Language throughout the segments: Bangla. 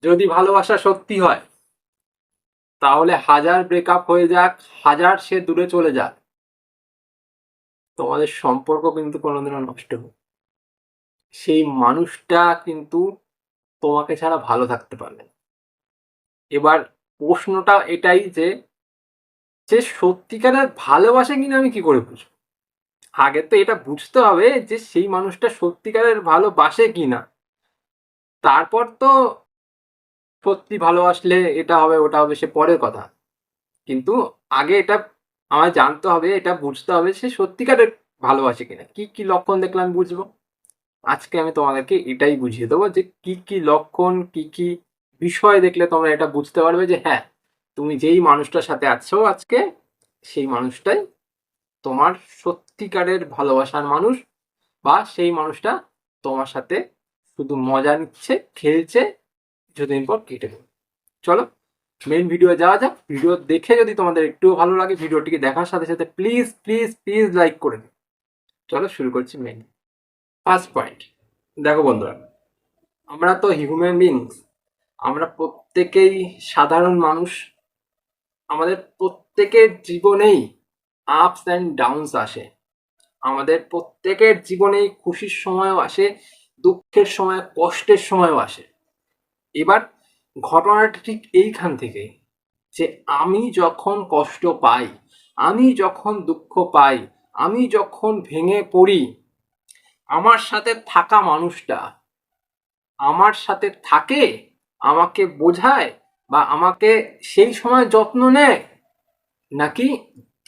যদি ভালোবাসা সত্যি হয় তাহলে হাজার ব্রেকআপ হয়ে যাক, হাজার সে দূরে চলে যাক, তোমাদের সম্পর্ক কিন্তু কোনোদিনও নষ্ট হবে না। সেই মানুষটা কিন্তু তোমাকে ছাড়া ভালো থাকতে পারবে না। এবার প্রশ্নটা এটাই যে যে সত্যিকারের ভালোবাসে কিনা আমি কি করে বুঝবো? আগে তো এটা বুঝতে হবে যে সেই মানুষটা সত্যিকারের ভালোবাসে কিনা, তারপর তো সত্যি ভালোবাসলে এটা হবে ওটা হবে সে পরের কথা। কিন্তু আগে এটা আমায় জানতে হবে, এটা বুঝতে হবে সে সত্যিকারের ভালোবাসে কিনা। কি কি লক্ষণ দেখলে আমি বুঝবো? আজকে আমি তোমাদেরকে এটাই বুঝিয়ে দেবো যে কি কি লক্ষণ, কি কি বিষয় দেখলে তোমরা এটা বুঝতে পারবে যে হ্যাঁ, তুমি যেই মানুষটার সাথে আছো আজকে, সেই মানুষটাই তোমার সত্যিকারের ভালোবাসার মানুষ, বা সেই মানুষটা তোমার সাথে শুধু মজা নিচ্ছে, খেলছে, কিছুদিন পর কেটে দেবে। চলো মেইন ভিডিও যাওয়া যাক। ভিডিও দেখে যদি তোমাদের একটুও ভালো লাগে, ভিডিওটিকে দেখার সাথে সাথে প্লিজ প্লিজ প্লিজ লাইক করে দিন। চলো শুরু করছি মেইন। ফার্স্ট পয়েন্ট, দেখো বন্ধুরা, আমরা তো হিউম্যান বিংস, আমরা প্রত্যেকেই সাধারণ মানুষ। আমাদের প্রত্যেকের জীবনেই আপস অ্যান্ড ডাউনস আসে। আমাদের প্রত্যেকের জীবনেই খুশির সময়ও আসে, দুঃখের সময়, কষ্টের সময়ও আসে। এবার ঘটনাটা ঠিক এইখান থেকে, যে আমি যখন কষ্ট পাই, আমি যখন দুঃখ পাই, আমি যখন ভেঙে পড়ি, আমার সাথে থাকা মানুষটা আমার সাথে থাকে, আমাকে বোঝায়, বা আমাকে সেই সময় যত্ন নেয়, নাকি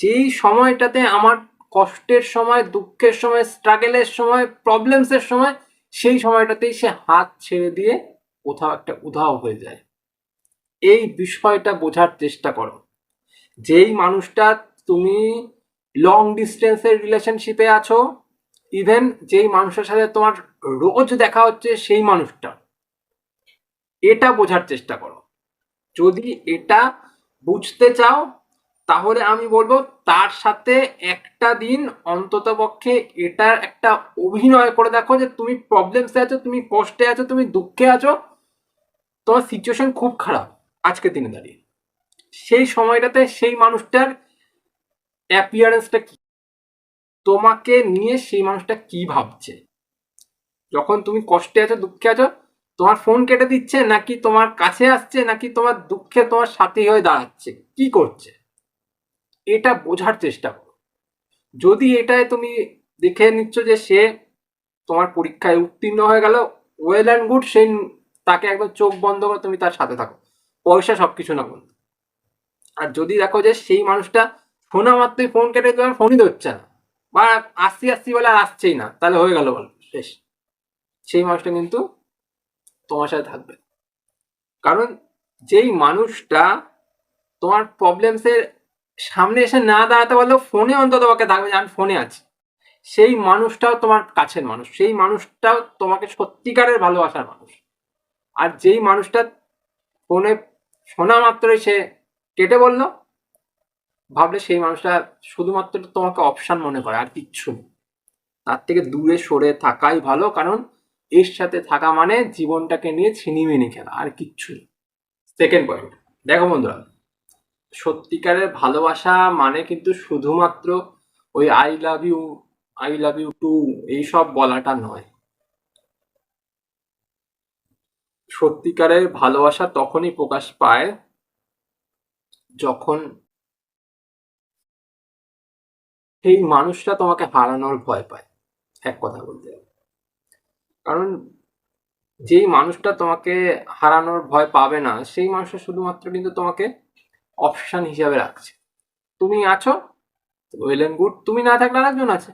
যেই সময়টাতে আমার কষ্টের সময়, দুঃখের সময়, স্ট্রাগলের সময়, প্রবলেমসের সময়, সেই সময়টাতেই সে হাত ছেড়ে দিয়ে কোথাও একটা উধাও হয়ে যায়। এই বিষয়টা বোঝার চেষ্টা করো। যেই মানুষটা তুমি লং ডিস্টেন্সের রিলেশনশিপে আছো, ইভেন যেই মানুষের সাথে তোমার রোজ দেখা হচ্ছে সেই মানুষটা, এটা বোঝার চেষ্টা করো। যদি এটা বুঝতে চাও তাহলে আমি বলবো তার সাথে একটা দিন অন্তত পক্ষে এটার একটা অভিনয় করে দেখো যে তুমি প্রবলেমসে আছো, তুমি কষ্টে আছো, তুমি দুঃখে আছো, তোমার সিচুয়েশন খুব খারাপ আজকে দিনে দাঁড়িয়ে। সেই সময়টাতে সেই মানুষটার অ্যাপিয়ারেন্সটা কি, তোমাকে নিয়ে সেই মানুষটা কি ভাবছে, যখন তুমি কষ্টে আছো, দুঃখে আছো, তোমার ফোন কেটে দিচ্ছে, নাকি তোমার কাছে আসছে, নাকি তোমার দুঃখে তোমার সাথী হয়ে দাঁড়াচ্ছে, কি করছে, এটা বোঝার চেষ্টা করো। যদি এটাই তুমি দেখে নিচ্ছ যে সে তোমার পরীক্ষায় উত্তীর্ণ হয়ে গেল, ওয়েল অ্যান্ড গুড, সেই তাকে একদম চোখ বন্ধ করে তুমি তার সাথে থাকো, পয়সা সবকিছু না বন্ধু। আর যদি দেখো যে সেই মানুষটা শোনা মাত্রই ফোন কেটে তোমার ফোনই ধরছে না, বা আসছি আসছি বলে আর আসছেই না, তাহলে হয়ে গেল বল শেষ। সেই মানুষটা কিন্তু তোমার সাথে থাকবে। কারণ যেই মানুষটা তোমার প্রবলেমসের সামনে এসে না দাঁড়াতে পারলেও ফোনে অন্তত ওকে থাকবে যে আমি ফোনে আছি, সেই মানুষটাও তোমার কাছের মানুষ, সেই মানুষটাও তোমাকে সত্যিকারের ভালোবাসার মানুষ। আর যেই মানুষটা ফোনে শোনা মাত্রই সে কেটে বললো, ভাবলে সেই মানুষটা শুধুমাত্র তোমাকে অপশন মনে করে, আর কিচ্ছু নেই। তার থেকে দূরে সরে থাকাই ভালো, কারণ এর সাথে থাকা মানে জীবনটাকে নিয়ে ছিনিমিনি খেলা, আর কিচ্ছু নেই। সেকেন্ড পয়েন্ট, দেখো বন্ধুরা, সত্যিকারের ভালোবাসা মানে কিন্তু শুধুমাত্র ওই I love you, I love you too, এইসব বলাটা নয়। সত্যিকারের ভালোবাসা তখনই প্রকাশ পায় যখন সেই মানুষটা তোমাকে হারানোর ভয় পায়, এক কথা বলতে গেলে। কারণ যেই মানুষটা তোমাকে হারানোর ভয় পাবে না, সেই মানুষটা শুধুমাত্র কিন্তু তোমাকে অপশন হিসাবে রাখছে। তুমি আছো, ওয়েল এন্ড গুড, তুমি না থাকলে আরেকজন আছে,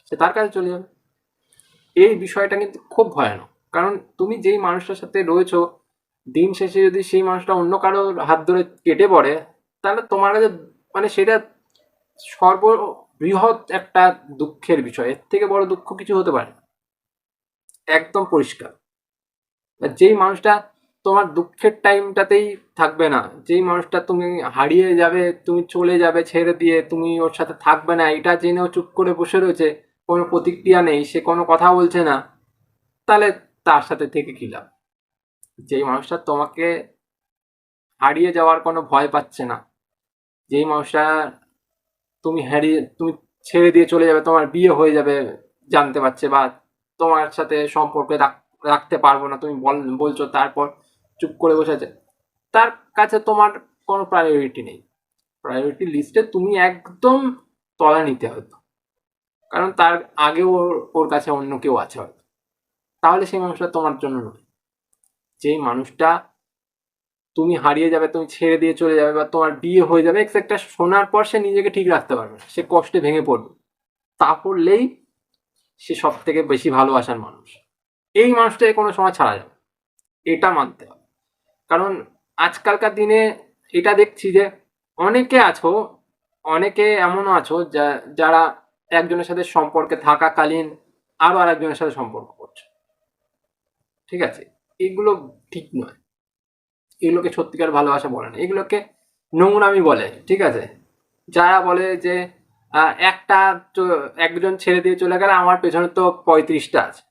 সে তার কাছে চলে যাবে। এই বিষয়টা কিন্তু খুব ভয়ানক। কারণ তুমি যেই মানুষটার সাথে রয়েছো, দিন শেষে যদি সেই মানুষটা অন্য কারোর হাত ধরে কেটে পড়ে, তাহলে তোমার কাছে মানে সেটা সর্ববৃহৎ একটা দুঃখের বিষয়। এর থেকে বড় দুঃখ কিছু হতে পারে না, একদম পরিষ্কার। যেই মানুষটা তোমার দুঃখের টাইমটাতেই থাকবে না, যেই মানুষটা তুমি হারিয়ে যাবে, তুমি চলে যাবে ছেড়ে দিয়ে, তুমি ওর সাথে থাকবে না এটা জেনেও চুপ করে বসে রয়েছে, কোনো প্রতিক্রিয়া নেই, সে কোনো কথা বলছে না, তাহলে তার সাথে থেকে কি লাভ? যেই মানুষটা তোমাকে হারিয়ে যাওয়ার কোনো ভয় পাচ্ছে না, যেই মানুষটা তুমি ছেড়ে দিয়ে চলে যাবে, তোমার বিয়ে হয়ে যাবে জানতে পারছে, বা তোমার সাথে সম্পর্কে রাখতে পারবো না তুমি বলছো, তারপর চুপ করে বসে আছে, তার কাছে তোমার কোনো প্রায়োরিটি নেই। প্রায়োরিটি লিস্টে তুমি একদম তলা নিতে হয়তো, কারণ তার আগেও ওর কাছে অন্য কেউ আছে হয়তো। তাহলে সেই মানুষটা তোমার জন্য নয়। যেই মানুষটা তুমি হারিয়ে যাবে, তুমি ছেড়ে দিয়ে চলে যাবে, বা তোমার বিয়ে হয়ে যাবে একটা শোনার পর সে নিজেকে ঠিক রাখতে পারবে না, সে কষ্টে ভেঙে পড়বে, তা পড়লেই সে সব থেকে বেশি ভালোবাসার মানুষ। এই মানুষটাকে কোনো সময় ছাড়া যাবে, এটা মানতে হবে। কারণ আজকালকার দিনে এটা দেখছি যে অনেকে এমনও আছো যারা একজনের সাথে সম্পর্কে থাকাকালীন আরো আরেকজনের সাথে সম্পর্ক করছে। ঠিক আছে, এগুলো ঠিক নয়, এগুলোকে সত্যিকার ভালোবাসা বলে না, এগুলোকে নোংরামি বলে। ঠিক আছে, যারা বলে যে একটা একজন ছেড়ে দিয়ে চলে গেলে আমার পেছনে তো 35টা আছে,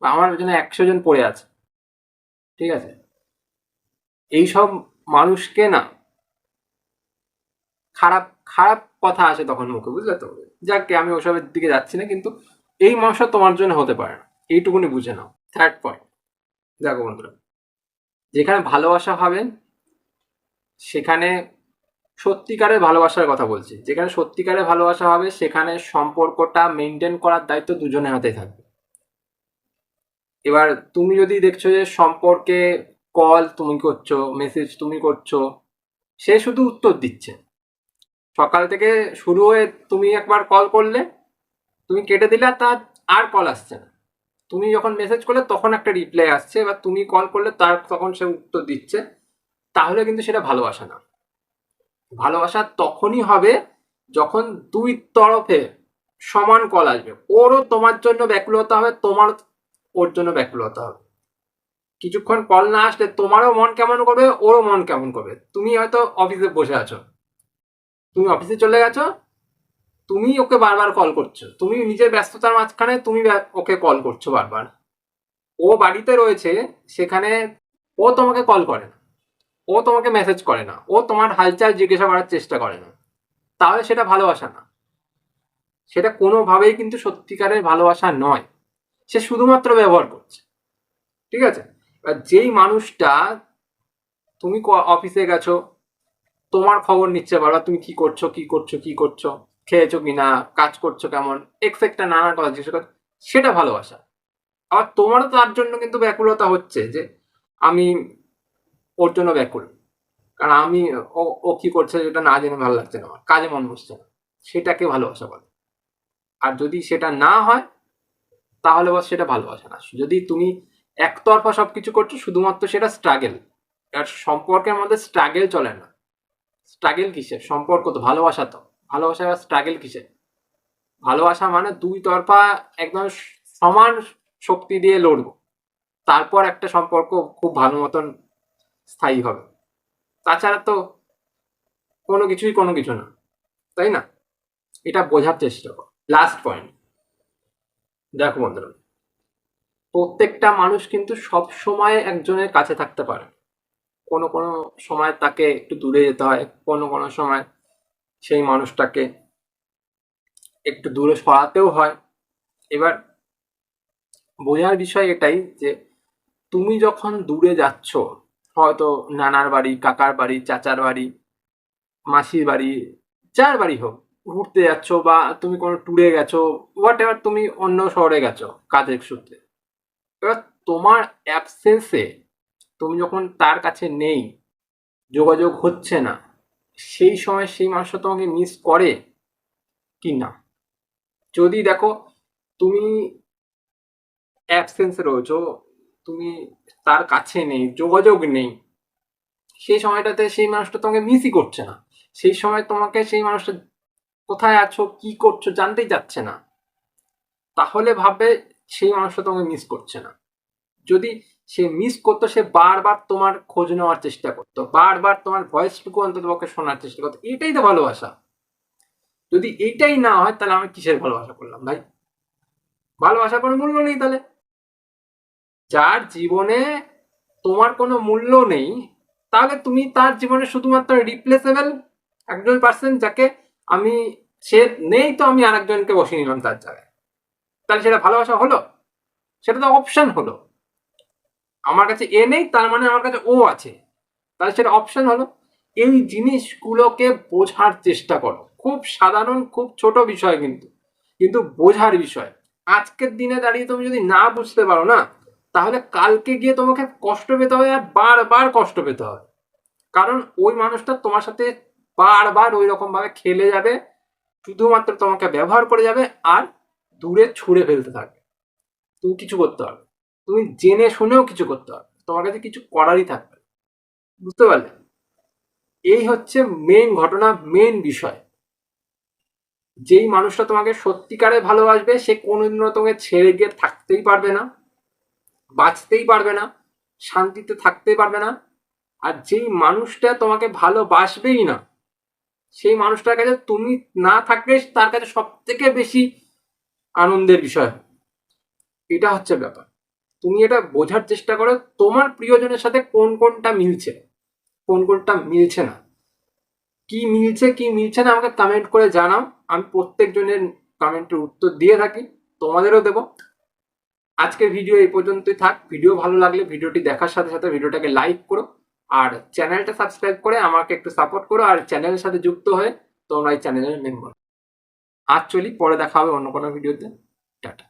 বা আমার পেছনে 100 জন পড়ে আছে। ঠিক আছে, এইসব মানুষকে না, খারাপ খারাপ কথা আসে তখন মুখে, বুঝলে তো। যাকে আমি ওসবের দিকে যাচ্ছি না, কিন্তু এই মানুষটা তোমার জন্য হতে পারে না, এইটুকুনি বুঝে নাও। থার্ড পয়েন্ট, দেখো বন্ধুরা, যেখানে ভালোবাসা হবে সেখানে সত্যিকারের ভালোবাসার কথা বলছি, যেখানে সত্যিকারের ভালোবাসা হবে সেখানে সম্পর্কটা মেনটেন করার দায়িত্ব দুজনের হাতেই থাকবে। এবার তুমি যদি দেখছো যে সম্পর্কে কল তুমি করছো, মেসেজ তুমি করছো, সে শুধু উত্তর দিচ্ছে, সকাল থেকে শুরু হয়ে তুমি একবার কল করলে, তুমি কেটে দিলে, তার আর কল আসছে না। তুমি যখন মেসেজ করলে তখন একটা রিপ্লাই আসছে, এবার তুমি কল করলে তার তখন সে উত্তর দিচ্ছে, তাহলে কিন্তু সেটা ভালোবাসা না। ভালোবাসা তখনই হবে যখন দুই তরফে সমান কল আসবে, ওরও তোমার জন্য ব্যাকুলতা হবে, তোমার ওর জন্য ব্যাকুলতা হবে। কিছুক্ষণ কল না আসলে তোমারও মন কেমন করবে, ওরও মন কেমন করবে। তুমি হয়তো অফিসে বসে আছো, তুমি অফিসে চলে গেছো, তুমি ওকে বারবার কল করছো, তুমি নিজের ব্যস্ততার মাঝখানে তুমি ওকে কল করছো বারবার, ও বাড়িতে রয়েছে, সেখানে ও তোমাকে কল করে না, ও তোমাকে মেসেজ করে না, ও তোমার হালচাল জিজ্ঞাসা করার চেষ্টা করে না, তাহলে সেটা ভালোবাসা না, সেটা কোনোভাবেই কিন্তু সত্যিকারের ভালোবাসা নয়। সে শুধুমাত্র ব্যবহার করছে। ঠিক আছে, এবার যেই মানুষটা, তুমি অফিসে গেছো, তোমার খবর নিচ্ছে বারবার, তুমি কি করছো কি করছো কি করছো, খেয়েছো কিনা, কাজ করছো কেমন, এক্সেট্রা নানা কথা জিজ্ঞাসা করছো, সেটা ভালোবাসা। আবার তোমারও তার জন্য কিন্তু ব্যাকুলতা হচ্ছে যে আমি ওর জন্য ব্যাকুল, কারণ আমি ও কি করছে সেটা না জেনে ভালো লাগছে না, আমার কাজে মন বসছে না, সেটাকে ভালোবাসা বলে। আর যদি সেটা না হয় তাহলে বস সেটা ভালোবাসা না। যদি তুমি একতরফা সবকিছু করছো, শুধুমাত্র সেটা স্ট্রাগেল। আর সম্পর্কের মধ্যে স্ট্রাগেল চলে না। স্ট্রাগেল কিসের? সম্পর্ক তো, ভালোবাসা তো। ভালোবাসা আর স্ট্রাগেল কিসের? ভালোবাসা মানে দুই তরফা একদম সমান শক্তি দিয়ে লড়বো, তারপর একটা সম্পর্ক খুব ভালো মতন স্থায়ী হবে। তাছাড়া তো কোনো কিছুই কোনো কিছু না, তাই না? এটা বোঝার চেষ্টা করো। লাস্ট পয়েন্ট, দেখো বন্ধুরা, প্রত্যেকটা মানুষ কিন্তু সব সময় একজনের কাছে থাকতে পারে, কোনো কোনো সময় তাকে একটু দূরে যেতে হয়, কোনো কোনো সময় সেই মানুষটাকে একটু দূরে সরাতেও হয়। এবার বোঝার বিষয় এটাই যে তুমি যখন দূরে যাচ্ছ, হয়তো নানার বাড়ি, কাকার বাড়ি, চাচার বাড়ি, মাসির বাড়ি, যার বাড়ি হোক, ঘুরতে যাচ্ছ, বা তুমি কোনো ট্যুরে গেছো, হোয়াট এভার, তুমি অন্য শহরে গেছো কাজের সূত্রে, এবার তোমার অ্যাবসেন্সে, তুমি যখন তার কাছে নেই, যোগাযোগ হচ্ছে না, সেই সময় সেই মানুষটা তোমাকে মিস করে কি না? যদি দেখো তুমি অ্যাবসেন্সে রয়েছো, তুমি তার কাছে নেই, যোগাযোগ নেই, সেই সময়টাতে সেই মানুষটা তোমাকে মিসই করছে না, সেই সময় তোমাকে সেই মানুষটা কোথায় আছো কি করছো জানতেই যাচ্ছে না, তাহলে ভাববে সেই মানুষটা তোমাকে মিস করছে না। যদি সে মিস করতো, সে বারবার তোমার খোঁজ নেওয়ার চেষ্টা করতো, বারবার তোমার ভয়েসটুকু অন্তত পক্ষে শোনার চেষ্টা করতো, এটাই তো ভালোবাসা। যদি এইটাই না হয় তাহলে আমি কিসের ভালোবাসা করলাম ভাই? ভালোবাসা কোনো মূল্য নেই তাহলে। যার জীবনে তোমার কোনো মূল্য নেই, তাহলে তুমি তার জীবনে শুধুমাত্র রিপ্লেসেবল একজন পার্সন, যাকে আমি, সে নেই তো আমি আরেকজনকে বসিয়ে নিলাম তার জায়গায়। তাহলে সেটা ভালোবাসা হলো? সেটা তো অপশন হলো। আমার কাছে এ নেই তার মানে আমার কাছে ও আছে, তাহলে সেটা অপশন হলো। এই জিনিসগুলোকে বোঝার চেষ্টা করো। খুব সাধারণ, খুব ছোট বিষয়, কিন্তু কিন্তু বোঝার বিষয়। আজকের দিনে দাঁড়িয়ে তুমি যদি না বুঝতে পারো না, তাহলে কালকে গিয়ে তোমাকে কষ্ট পেতে হবে, আর বারবার কষ্ট পেতে হবে। কারণ ওই মানুষটা তোমার সাথে বারবার ওই রকম ভাবে খেলে যাবে, শুধুমাত্র তোমাকে ব্যবহার করে যাবে, আর দূরে ছুঁড়ে ফেলতে থাকবে। তুমি কিছু করতে পারবে, তুমি জেনে শুনেও কিছু করতে পারবে, তোমার কাছে কিছু করারই থাকবে। বুঝতে পারলে? এই হচ্ছে মেন ঘটনা, মেন বিষয়। যেই মানুষটা তোমাকে সত্যিকারে ভালোবাসবে, সে কোনোদিনও তোমাকে ছেড়ে গিয়ে থাকতেই পারবে না, বাঁচতেই পারবে না, শান্তিতে থাকতেই পারবে না। আর যেই মানুষটা তোমাকে ভালোবাসবেই না, সেই মানুষটার কাছে তুমি না থাকলে তার কাছে সব থেকে বেশি আনন্দের বিষয়। এটা হচ্ছে ব্যাপার। তুমি এটা বোঝার চেষ্টা করো, তোমার প্রিয়জনের সাথে কোন কোনটা মিলছে, কোন কোনটা মিলছে না। কি মিলছে কি মিলছে না আমাকে কমেন্ট করে জানাও। আমি প্রত্যেকজনের কমেন্টের উত্তর দিয়ে থাকি, তোমাদেরও দেবো। আজকের ভিডিও এই পর্যন্তই থাক। ভিডিও ভালো লাগলে ভিডিওটি দেখার সাথে সাথে ভিডিওটাকে লাইক করো, আর চ্যানেলটা সাবস্ক্রাইব করে আমাকে একটু সাপোর্ট করো, আর চ্যানেলের সাথে যুক্ত হয়ে তোমরা এই চ্যানেলের মেম্বার। আজ চলি, পরে দেখা হবে অন্য কোনো ভিডিওতে। টাটা।